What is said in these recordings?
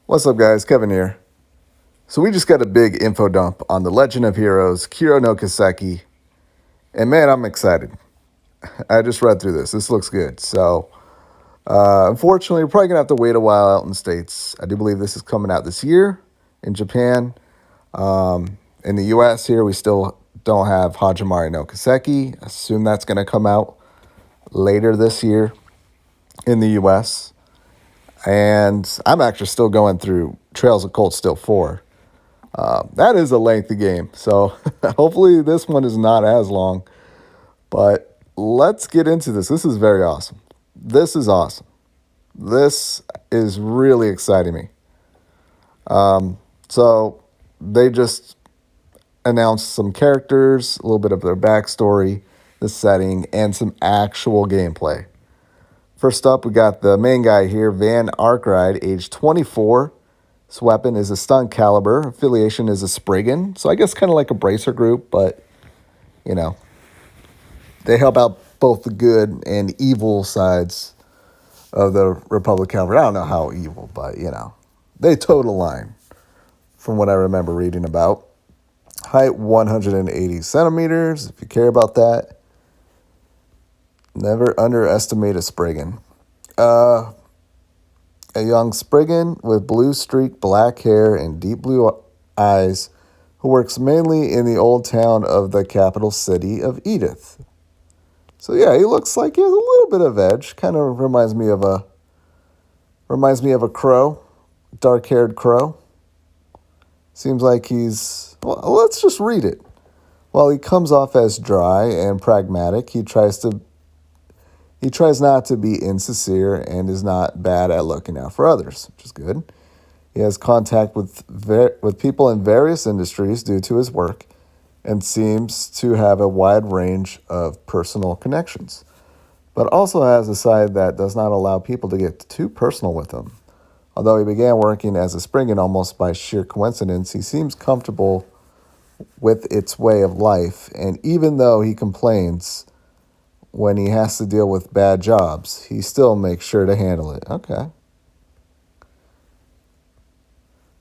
What's up, guys? Kevin here. So we just got a big info dump on the Legend of Heroes, Kuro no Kiseki, and man, I'm excited. I just read through this. This looks good. So, unfortunately, we're probably gonna have to wait a while out in the States. I do believe this is coming out this year in Japan. In the U.S. here, we still don't have Hajimari no Kiseki. I assume that's gonna come out later this year in the U.S. And I'm actually still going through Trails of Cold Steel 4. That is a lengthy game, so hopefully this one is not as long. But let's get into this. This is very awesome. This is awesome. This is really exciting me. So they just announced some characters, a little bit of their backstory, the setting, and some actual gameplay. First up, we got the main guy here, Van Arkride, age 24. His weapon is a stun caliber. Affiliation is a Spriggan. So I guess kind of like a bracer group, but, you know, they help out both the good and evil sides of the Republic Cavalry. I don't know how evil, but, they toe the line from what I remember reading about. Height 180 centimeters, if you care about that. Never underestimate a Spriggan. A young Spriggan with blue streak black hair and deep blue eyes who works mainly in the old town of the capital city of Edith. So yeah, he looks like he has a little bit of edge. Kind of reminds me of a crow, dark-haired crow. Seems like well, let's just read it. While he comes off as dry and pragmatic, he tries not to be insincere and is not bad at looking out for others, which is good. He has contact with people in various industries due to his work and seems to have a wide range of personal connections, but also has a side that does not allow people to get too personal with him. Although he began working as a Spriggan almost by sheer coincidence, he seems comfortable with its way of life, and even though he complains when he has to deal with bad jobs, he still makes sure to handle it. Okay.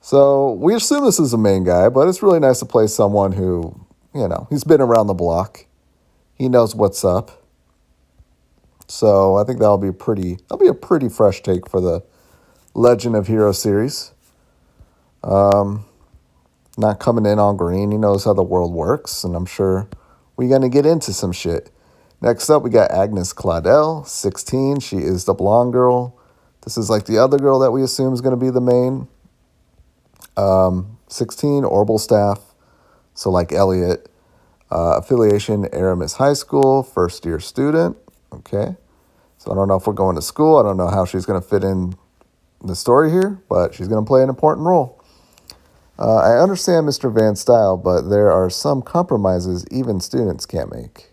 So we assume this is a main guy, but it's really nice to play someone who, he's been around the block. He knows what's up. So I think that'll be a pretty fresh take for the Legend of Heroes series. Not coming in on green. He knows how the world works, and I'm sure we're going to get into some shit. Next up, we got Agnes Claudel, 16. She is the blonde girl. This is like the other girl that we assume is going to be the main. 16, Orbital Staff, so like Elliot. Affiliation, Aramis High School, first-year student. Okay. So I don't know if we're going to school. I don't know how she's going to fit in the story here, but she's going to play an important role. I understand Mr. Van's style, but there are some compromises even students can't make.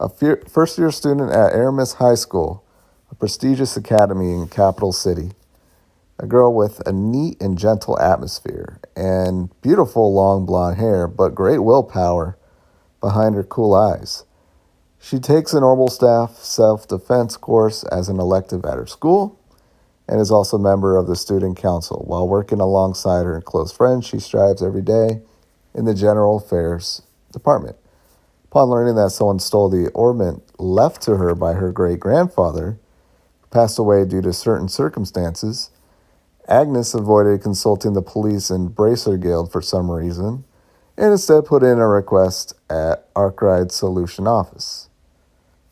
A first-year student at Aramis High School, a prestigious academy in Capital City. A girl with a neat and gentle atmosphere and beautiful long blonde hair, but great willpower behind her cool eyes. She takes an Orbital Staff self-defense course as an elective at her school and is also a member of the student council. While working alongside her close friends, she strives every day in the general affairs department. Upon learning that someone stole the ornament left to her by her great-grandfather, who passed away due to certain circumstances, Agnes avoided consulting the police and Bracer Guild for some reason, and instead put in a request at Arkride's Solution Office,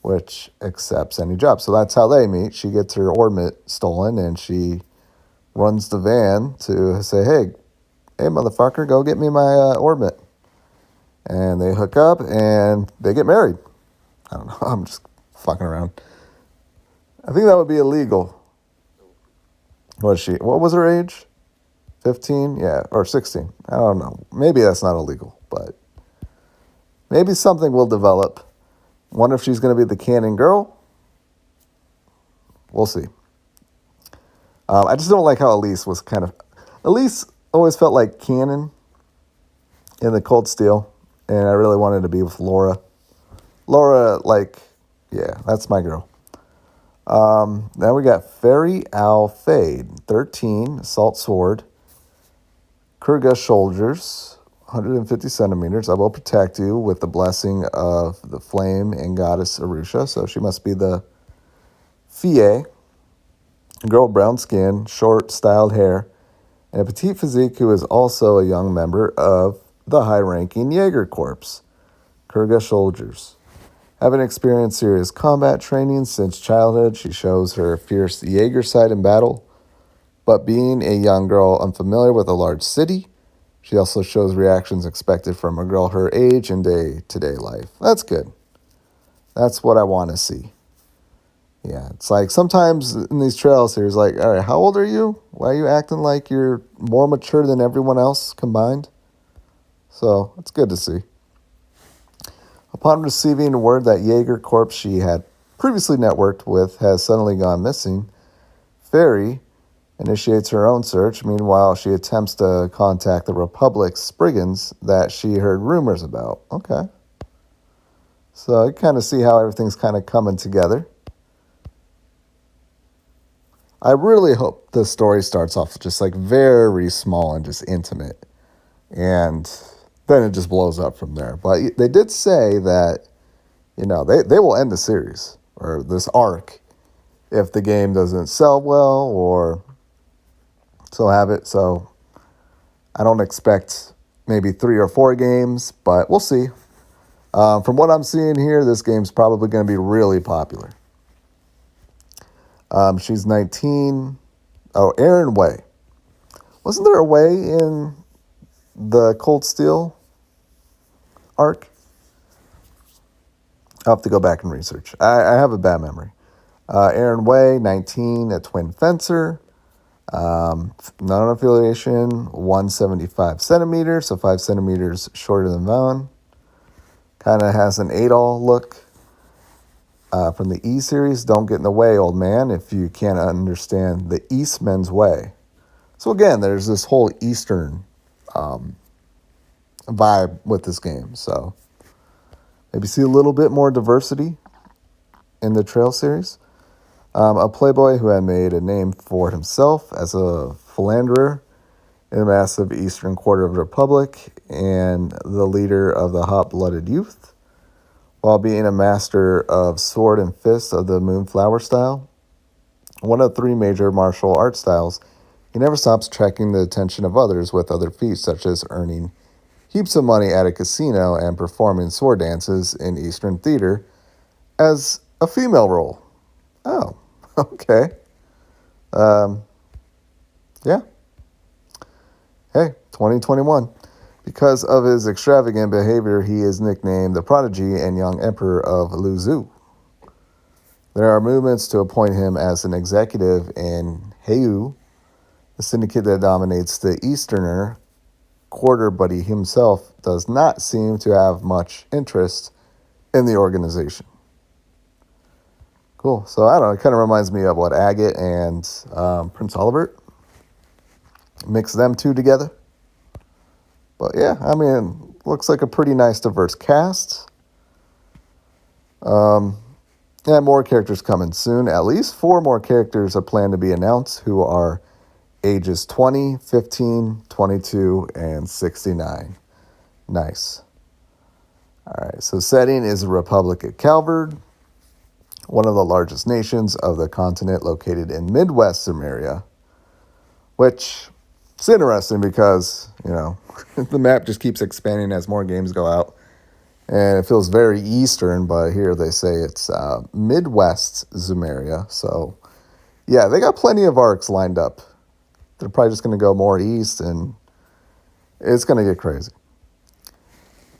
which accepts any job. So that's how they meet. She gets her ornament stolen, and she runs the van to say, hey, motherfucker, go get me my ornament. And they hook up, and they get married. I don't know. I'm just fucking around. I think that would be illegal. What was her age? 15? Yeah, or 16. I don't know. Maybe that's not illegal, but maybe something will develop. Wonder if she's going to be the canon girl. We'll see. I just don't like how Elise was Elise always felt like canon in the Cold Steel, and I really wanted to be with Laura. Laura, yeah, that's my girl. Now we got Feri Al Fade, 13, assault sword, Kurga shoulders, 150 centimeters. I will protect you with the blessing of the flame and goddess Arusha. So she must be the Fie, girl, brown skin, short, styled hair, and a petite physique who is also a young member of the high-ranking Jaeger Corps, Kurga soldiers. Having experienced serious combat training since childhood, she shows her fierce Jaeger side in battle. But being a young girl unfamiliar with a large city, she also shows reactions expected from a girl her age in day-to-day life. That's good. That's what I want to see. Yeah, it's like sometimes in these trail series, like, all right, how old are you? Why are you acting like you're more mature than everyone else combined? So it's good to see. Upon receiving word that Jaeger Corps she had previously networked with has suddenly gone missing, Feri initiates her own search. Meanwhile, she attempts to contact the Republic's brigands that she heard rumors about. Okay. So you kind of see how everything's kind of coming together. I really hope the story starts off just like very small and just intimate. And then it just blows up from there. But they did say that, they will end the series or this arc if the game doesn't sell well or so have it. So I don't expect maybe 3 or 4 games, but we'll see. From what I'm seeing here, this game's probably going to be really popular. She's 19. Oh, Aaron Way. Wasn't there a Way in the Cold Steel arc? I'll have to go back and research. I have a bad memory. Aaron Way, 19, a twin fencer. Non-affiliation, 175 centimeters, so 5 centimeters shorter than Vaughn. Kind of has an Adol look. From the E series, don't get in the way, old man, if you can't understand the Eastman's way. So again, there's this whole Eastern vibe with this game. So maybe see a little bit more diversity in the Trail series. A playboy who had made a name for himself as a philanderer in a massive eastern quarter of the Republic and the leader of the hot-blooded youth. While being a master of sword and fist of the Moonflower style, one of 3 major martial art styles, he never stops attracting the attention of others with other feats such as earning heaps of money at a casino and performing sword dances in Eastern theater as a female role. Oh, okay. Yeah. Hey, 2021. Because of his extravagant behavior, he is nicknamed the Prodigy and Young Emperor of Luzhu. There are movements to appoint him as an executive in Heiu, the syndicate that dominates the Easterner quarter, but he himself does not seem to have much interest in the organization. Cool. So, I don't know, it kind of reminds me of what Agate and Prince Olivert. Mix them 2 together. But yeah, I mean, looks like a pretty nice diverse cast. And more characters coming soon. At least 4 more characters are planned to be announced who are ages 20, 15, 22, and 69. Nice. All right, so setting is the Republic of Calvard, one of the largest nations of the continent located in Midwest Sumeria, which it's interesting because, the map just keeps expanding as more games go out. And it feels very Eastern, but here they say it's Midwest Sumeria. So, yeah, they got plenty of arcs lined up. They're probably just going to go more east, and it's going to get crazy.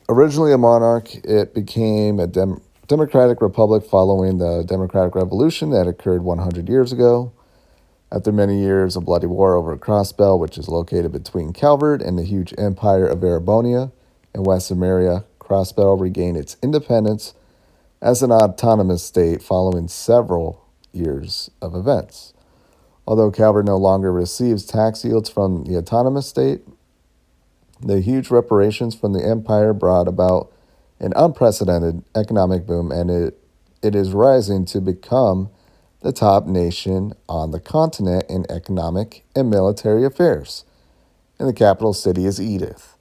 Originally a monarch, it became a democratic republic following the Democratic Revolution that occurred 100 years ago. After many years of bloody war over Crossbell, which is located between Calvard and the huge empire of Erebonia in West Sumeria, Crossbell regained its independence as an autonomous state following several years of events. Although Calvard no longer receives tax yields from the autonomous state, the huge reparations from the empire brought about an unprecedented economic boom, and it is rising to become the top nation on the continent in economic and military affairs. And the capital city is Edith,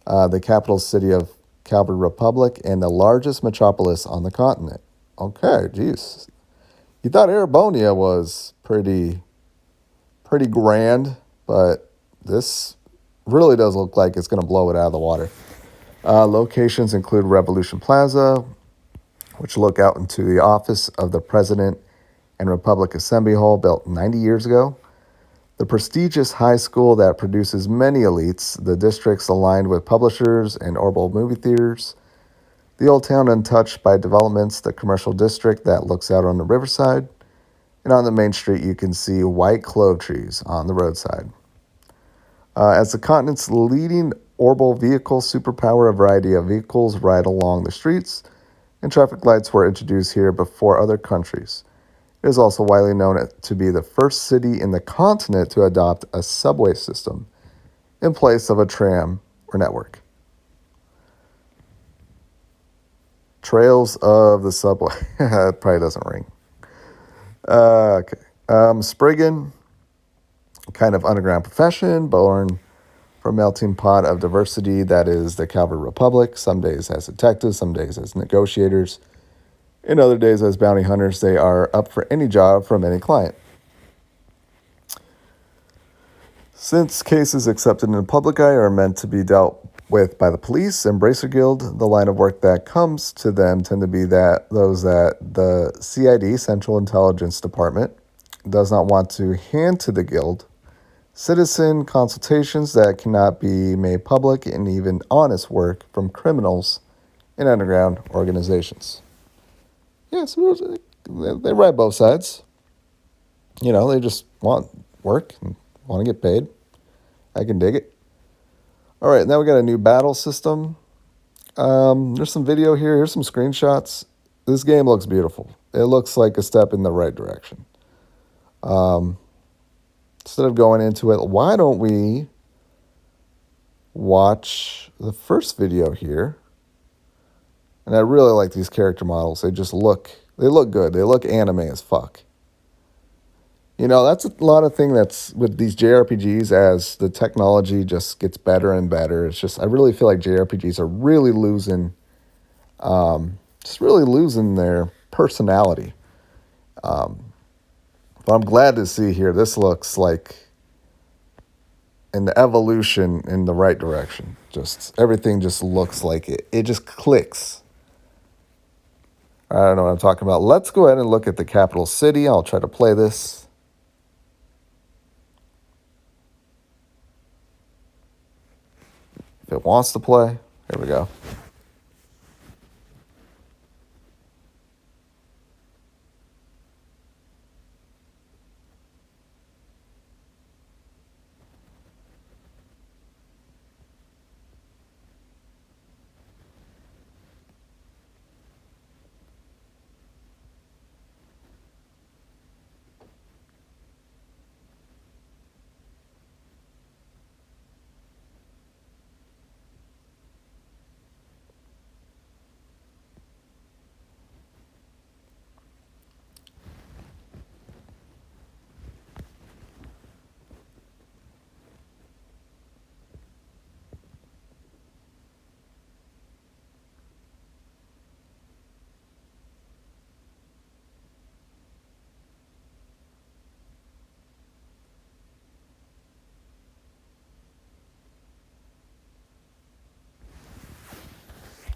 the capital city of Calvary Republic and the largest metropolis on the continent. Okay, geez. You thought Erebonia was pretty grand, but this really does look like it's going to blow it out of the water. Locations include Revolution Plaza, which look out into the office of the President and Republic Assembly Hall, built 90 years ago. The prestigious high school that produces many elites, the districts aligned with publishers and Orbital movie theaters, the old town untouched by developments, the commercial district that looks out on the riverside, and on the main street you can see white clove trees on the roadside. As the continent's leading orbital vehicle superpower, a variety of vehicles ride along the streets, and traffic lights were introduced here before other countries. It is also widely known to be the first city in the continent to adopt a subway system in place of a tram or network. Trails of the subway. It probably doesn't ring. Okay. Spriggan, kind of underground profession, born from a melting pot of diversity that is the Calvary Republic, some days as detectives, some days as negotiators, in other days as bounty hunters. They are up for any job from any client. Since cases accepted in the public eye are meant to be dealt with by the police and Bracer Guild, the line of work that comes to them tend to be those that the CID, Central Intelligence Department, does not want to hand to the Guild. Citizen consultations that cannot be made public, and even honest work from criminals in underground organizations. Yeah, so they ride both sides. You know, they just want work and want to get paid. I can dig it. All right, now we got a new battle system. There's some video here. Here's some screenshots. This game looks beautiful. It looks like a step in the right direction. Instead of going into it, why don't we watch the first video here? And I really like these character models. They look good. They look anime as fuck. You know, that's a lot of thing that's with these JRPGs as the technology just gets better and better. It's just, I really feel like JRPGs are really losing their personality. But I'm glad to see here, this looks like an evolution in the right direction. Just everything just looks like it. It just clicks. I don't know what I'm talking about. Let's go ahead and look at the capital city. I'll try to play this. If it wants to play, here we go.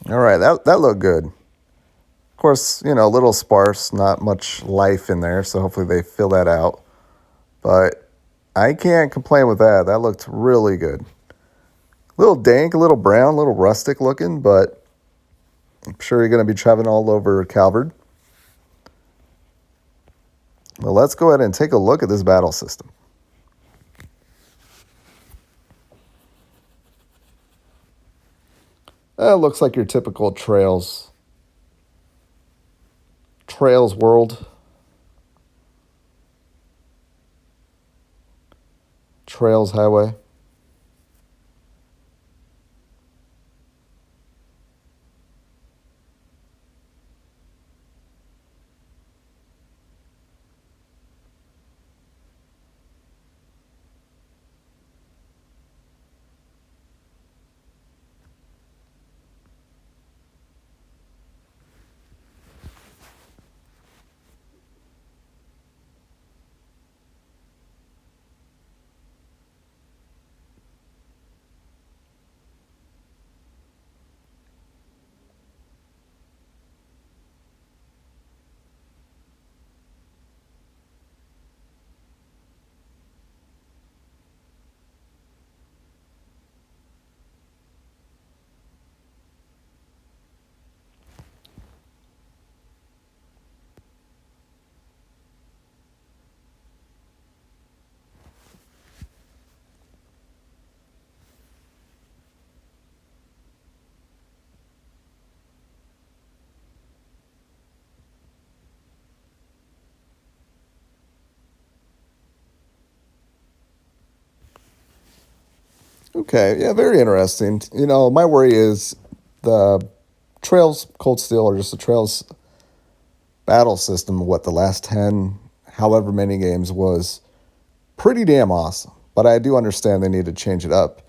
All right, that looked good. Of course, you know, a little sparse, not much life in there, so hopefully they fill that out. But I can't complain with that. That looked really good. A little dank, a little brown, a little rustic looking, but I'm sure you're going to be traveling all over Calvard. Well, let's go ahead and take a look at this battle system. Looks like your typical Trails world. Trails Highway. Okay, yeah, very interesting. My worry is the Trails Cold Steel or just the Trails battle system, what the last 10, however many games was pretty damn awesome. But I do understand they need to change it up.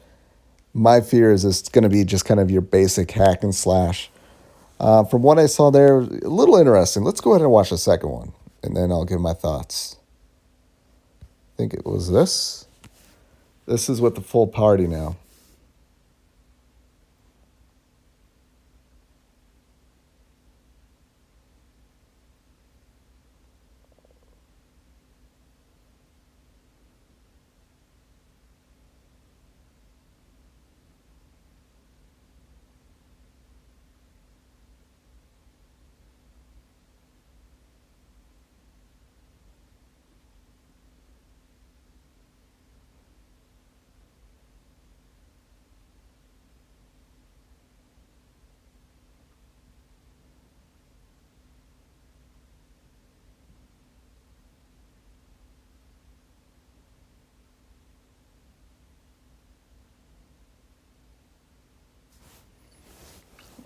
My fear is it's going to be just kind of your basic hack and slash. From what I saw there, a little interesting. Let's go ahead and watch the second one, and then I'll give my thoughts. I think it was this. This is with the full party now.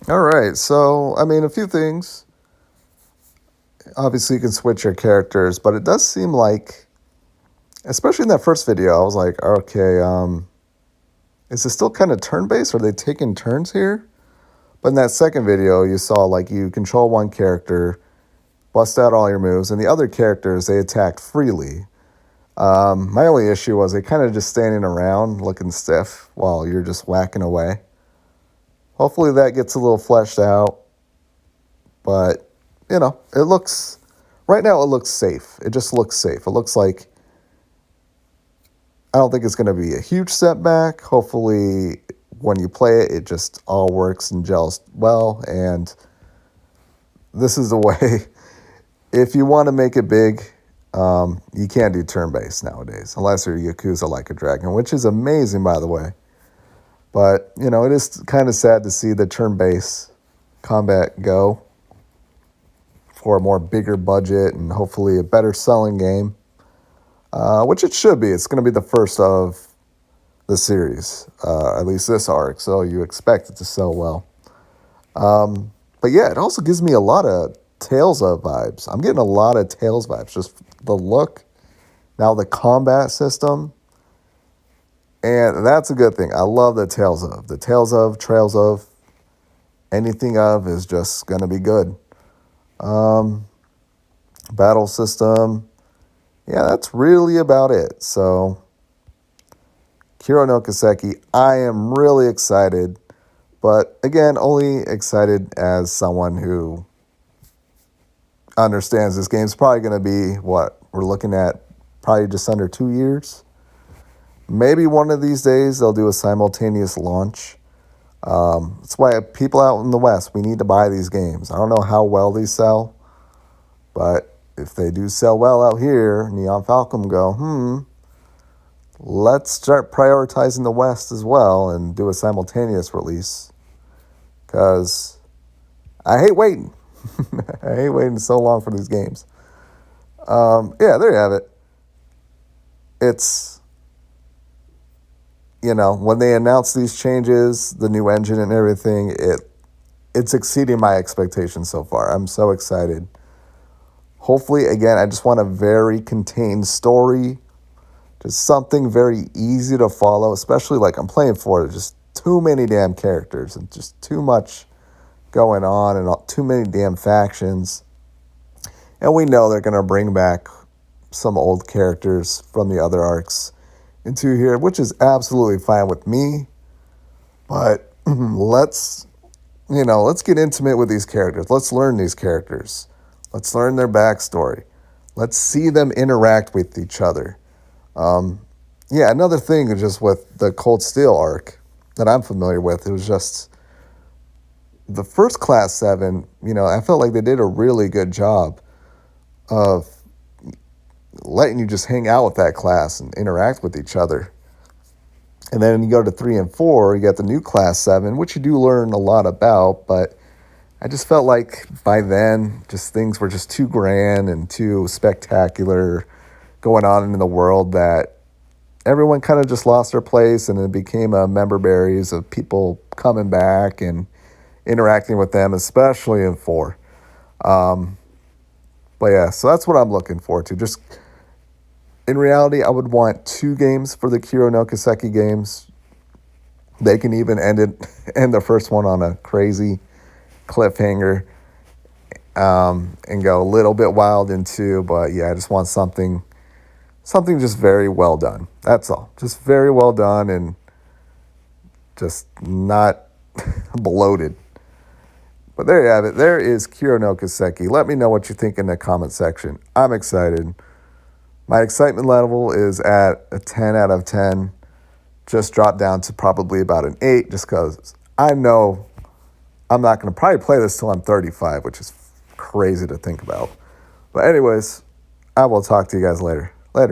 All right, so, a few things. Obviously, you can switch your characters, but it does seem like, especially in that first video, I was like, okay, is it still kind of turn-based? Are they taking turns here? But in that second video, you saw, like, you control one character, bust out all your moves, and the other characters, they attacked freely. My only issue was they kind of just standing around looking stiff while you're just whacking away. Hopefully that gets a little fleshed out. But, it looks, right now it looks safe. It just looks safe. It looks like, I don't think it's going to be a huge setback. Hopefully when you play it, it just all works and gels well. And this is the way, if you want to make it big, you can't do turn-based nowadays, unless you're Yakuza Like a Dragon, which is amazing, by the way. But, it is kind of sad to see the turn-based combat go for a more bigger budget and hopefully a better selling game, which it should be. It's going to be the first of the series, at least this arc, so you expect it to sell well. But yeah, it also gives me a lot of Tales of vibes. I'm getting a lot of Tales vibes, just the look, now the combat system. And that's a good thing. I love the Tales of. The Tales of, Trails of, anything of is just going to be good. Battle system. Yeah, that's really about it. So, Kuro no Kiseki, I am really excited. But again, only excited as someone who understands this game's probably going to be, what, we're looking at probably just under 2 years. Maybe one of these days they'll do a simultaneous launch. That's why people out in the West, we need to buy these games. I don't know how well these sell, but if they do sell well out here, Nihon Falcom go, let's start prioritizing the West as well and do a simultaneous release. Because I hate waiting. I hate waiting so long for these games. Yeah, there you have it. It's, when they announce these changes, the new engine and everything, it's exceeding my expectations so far. I'm so excited. Hopefully, again, I just want a very contained story. Just something very easy to follow, especially like I'm playing for just too many damn characters and just too much going on and too many damn factions. And we know they're going to bring back some old characters from the other arcs into here, which is absolutely fine with me. But let's get intimate with these characters. Let's learn these characters. Let's learn their backstory. Let's see them interact with each other. Yeah, another thing is just with the Cold Steel arc that I'm familiar with, it was just the first Class 7, I felt like they did a really good job of letting you just hang out with that class and interact with each other. And then you go to 3 and 4, you got the new Class 7, which you do learn a lot about, but I just felt like by then, just things were just too grand and too spectacular going on in the world that everyone kind of just lost their place, and it became a member berries of people coming back and interacting with them, especially in 4. But yeah, so that's what I'm looking forward to. Just in reality, I would want 2 games for the Kuro no Kiseki games. They can even end the first one on a crazy cliffhanger, and go a little bit wild in 2. But yeah, I just want something just very well done. That's all. Just very well done and just not bloated. But there you have it. There is Kuro no Kiseki. Let me know what you think in the comment section. I'm excited. My excitement level is at a 10 out of 10. Just dropped down to probably about an 8 just because I know I'm not going to probably play this till I'm 35, which is crazy to think about. But anyways, I will talk to you guys later.